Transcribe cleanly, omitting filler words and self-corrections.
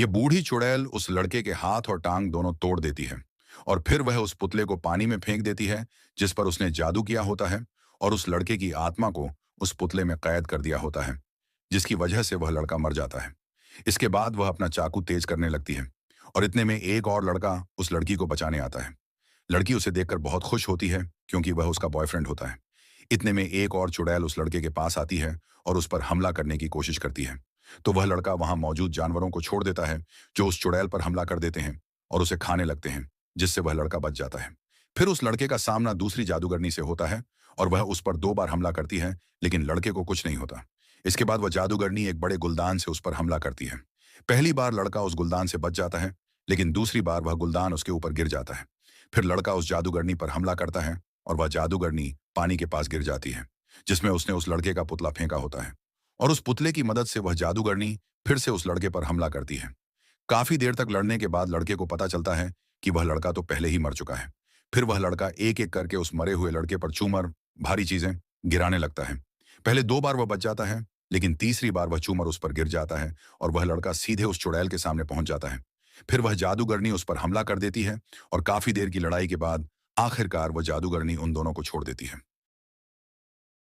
ये बूढ़ी चुड़ैल उस लड़के के हाथ और टांग दोनों तोड़ देती है और फिर वह उस पुतले को पानी में फेंक देती है जिस पर उसने जादू किया होता है और उस लड़के की आत्मा को उस पुतले में कैद कर दिया होता है, जिसकी वजह से वह लड़का मर जाता है। इसके बाद वह अपना चाकू तेज करने लगती है और इतने में एक और लड़का उस लड़की को बचाने आता है। लड़की उसे देखकर बहुत खुश होती है क्योंकि वह उसका बॉयफ्रेंड होता है। इतने में एक और चुड़ैल उस लड़के के पास आती है और उस पर हमला करने की कोशिश करती है। तो वह लड़का वहां मौजूद जानवरों को छोड़ देता है जो उस चुड़ैल पर हमला कर देते हैं और उसे खाने लगते हैं, जिससे वह लड़का बच जाता है। फिर उस लड़के का सामना दूसरी जादूगरनी से होता है और वह उस पर 2 बार हमला करती है, लेकिन लड़के को कुछ नहीं होता। इसके बाद वह जादूगरनी एक बड़े गुलदान से उस पर हमला करती है। पहली बार लड़का उस गुलदान से बच जाता है, लेकिन दूसरी बार वह गुलदान उसके ऊपर गिर जाता है। फिर लड़का उस जादूगरनी पर हमला करता है और वह जादूगरनी पानी के पास गिर जाती है, जिसमें उसने उस लड़के का पुतला फेंका होता है। और उस पुतले की मदद से वह जादूगरनी फिर से उस लड़के पर हमला करती है। काफी देर तक लड़ने के बाद लड़के को पता चलता है कि वह लड़का तो पहले ही मर चुका है। फिर वह लड़का एक एक करके उस मरे हुए लड़के पर चूमर भारी चीजें गिराने लगता है। पहले 2 बार वह बच जाता है, लेकिन तीसरी बार वह चूमर उस पर गिर जाता है और वह लड़का सीधे उस चुड़ैल के सामने पहुंच जाता है। फिर वह जादूगरनी उस पर हमला कर देती है और काफी देर की लड़ाई के बाद आखिरकार वह जादूगरनी उन दोनों को छोड़ देती है।